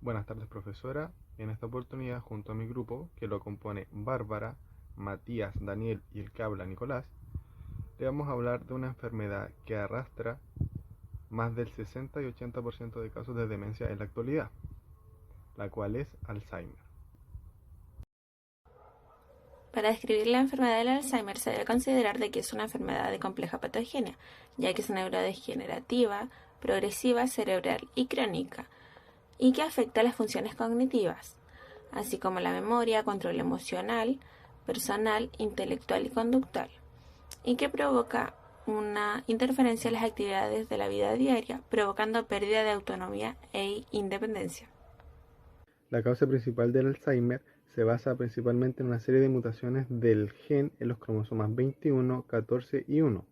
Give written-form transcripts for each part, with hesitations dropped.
Buenas tardes, profesora. En esta oportunidad, junto a mi grupo, que lo compone Bárbara, Matías, Daniel y el que habla Nicolás, le vamos a hablar de una enfermedad que arrastra más del 60 y 80% de casos de demencia en la actualidad, la cual es Alzheimer. Para describir la enfermedad del Alzheimer se debe considerar de que es una enfermedad de compleja patogenia, ya que es neurodegenerativa, progresiva, cerebral y crónica, y que afecta las funciones cognitivas, así como la memoria, control emocional, personal, intelectual y conductual, y que provoca una interferencia en las actividades de la vida diaria, provocando pérdida de autonomía e independencia. La causa principal del Alzheimer se basa principalmente en una serie de mutaciones del gen en los cromosomas 21, 14 y 1.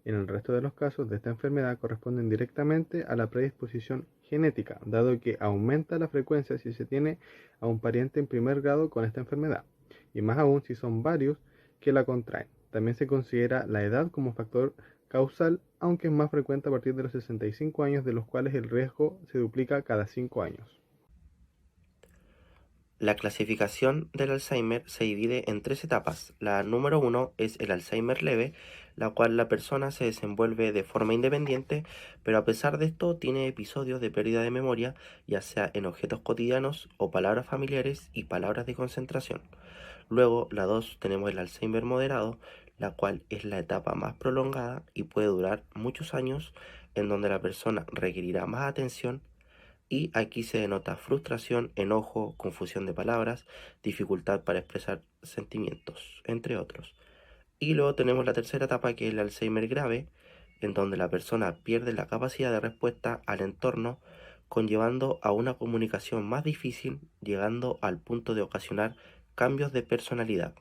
En el resto de los casos de esta enfermedad corresponden directamente a la predisposición genética, dado que aumenta la frecuencia si se tiene a un pariente en primer grado con esta enfermedad, y más aún si son varios que la contraen. También se considera la edad como factor causal, aunque es más frecuente a partir de los 65 años, de los cuales el riesgo se duplica cada 5 años. La clasificación del Alzheimer se divide en tres etapas. La número uno es el Alzheimer leve, la cual la persona se desenvuelve de forma independiente, pero a pesar de esto tiene episodios de pérdida de memoria, ya sea en objetos cotidianos o palabras familiares y palabras de concentración. Luego, la 2 tenemos el Alzheimer moderado, la cual es la etapa más prolongada y puede durar muchos años, en donde la persona requerirá más atención y aquí se denota frustración, enojo, confusión de palabras, dificultad para expresar sentimientos, entre otros. Y luego tenemos la tercera etapa, que es el Alzheimer grave, en donde la persona pierde la capacidad de respuesta al entorno, conllevando a una comunicación más difícil, llegando al punto de ocasionar cambios de personalidad.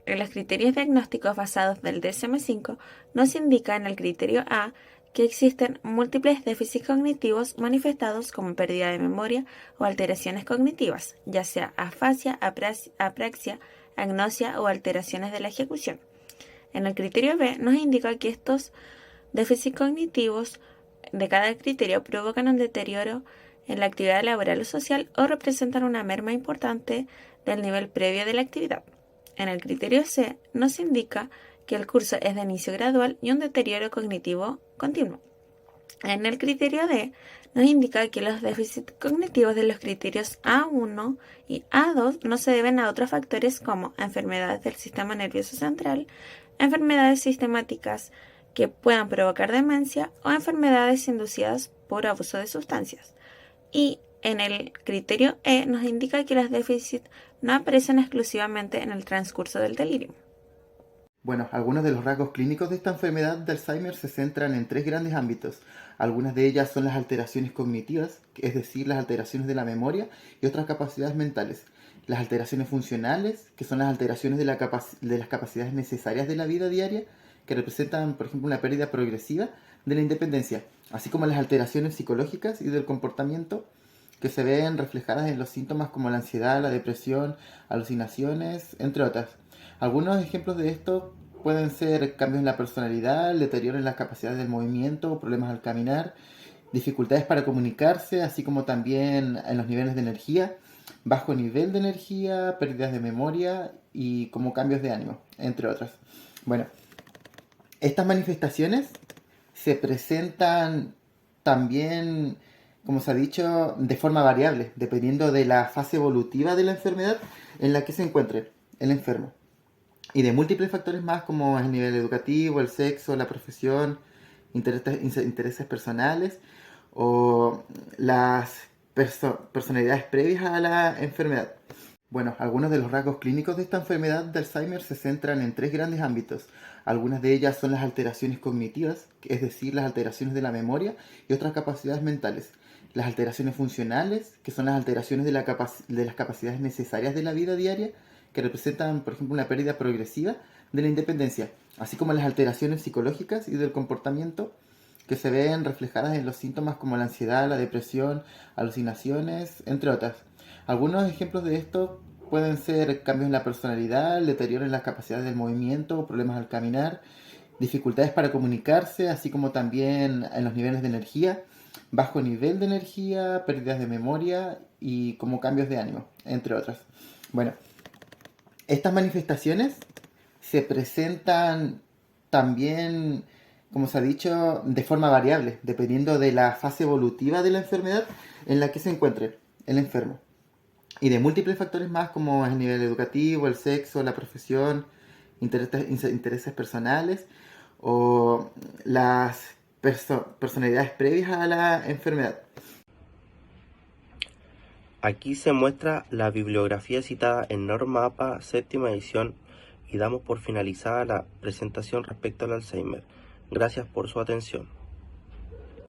En los criterios diagnósticos basados del DSM-5 nos indica en el criterio A que existen múltiples déficits cognitivos manifestados como pérdida de memoria o alteraciones cognitivas, ya sea afasia, apraxia, agnosia o alteraciones de la ejecución. En el criterio B nos indica que estos déficits cognitivos de cada criterio provocan un deterioro en la actividad laboral o social o representan una merma importante del nivel previo de la actividad. En el criterio C nos indica que el curso es de inicio gradual y un deterioro cognitivo continuo. En el criterio D nos indica que los déficits cognitivos de los criterios A1 y A2 no se deben a otros factores como enfermedades del sistema nervioso central, enfermedades sistemáticas que puedan provocar demencia o enfermedades inducidas por abuso de sustancias. Y en el criterio E nos indica que los déficits no aparecen exclusivamente en el transcurso del delirio. Bueno, algunos de los rasgos clínicos de esta enfermedad de Alzheimer se centran en tres grandes ámbitos. Algunas de ellas son las alteraciones cognitivas, es decir, las alteraciones de la memoria y otras capacidades mentales. Las alteraciones funcionales, que son las alteraciones de las capacidades necesarias de la vida diaria, que representan, por ejemplo, una pérdida progresiva de la independencia, así como las alteraciones psicológicas y del comportamiento, que se ven reflejadas en los síntomas como la ansiedad, la depresión, alucinaciones, entre otras. Algunos ejemplos de esto pueden ser cambios en la personalidad, deterioro en las capacidades del movimiento, problemas al caminar, dificultades para comunicarse, así como también en los niveles de energía, bajo nivel de energía, pérdidas de memoria y como cambios de ánimo, entre otras. Bueno, estas manifestaciones se presentan también, como se ha dicho, de forma variable, dependiendo de la fase evolutiva de la enfermedad en la que se encuentre el enfermo. Y de múltiples factores más como el nivel educativo, el sexo, la profesión, intereses personales o las personalidades previas a la enfermedad. Bueno, algunos de los rasgos clínicos de esta enfermedad de Alzheimer se centran en tres grandes ámbitos. Algunas de ellas son las alteraciones cognitivas, es decir, las alteraciones de la memoria y otras capacidades mentales. Las alteraciones funcionales, que son las alteraciones de las capacidades necesarias de la vida diaria, que representan, por ejemplo, una pérdida progresiva de la independencia, así como las alteraciones psicológicas y del comportamiento, que se ven reflejadas en los síntomas como la ansiedad, la depresión, alucinaciones, entre otras. Algunos ejemplos de esto pueden ser cambios en la personalidad, deterioro en las capacidades del movimiento, problemas al caminar, dificultades para comunicarse, así como también en los niveles de energía, bajo nivel de energía, pérdidas de memoria y como cambios de ánimo, entre otras. Bueno, estas manifestaciones se presentan también, como se ha dicho, de forma variable, dependiendo de la fase evolutiva de la enfermedad en la que se encuentre el enfermo. Y de múltiples factores más como el nivel educativo, el sexo, la profesión, intereses personales o las personalidades previas a la enfermedad. Aquí se muestra la bibliografía citada en Norma APA, séptima edición, y damos por finalizada la presentación respecto al Alzheimer. Gracias por su atención.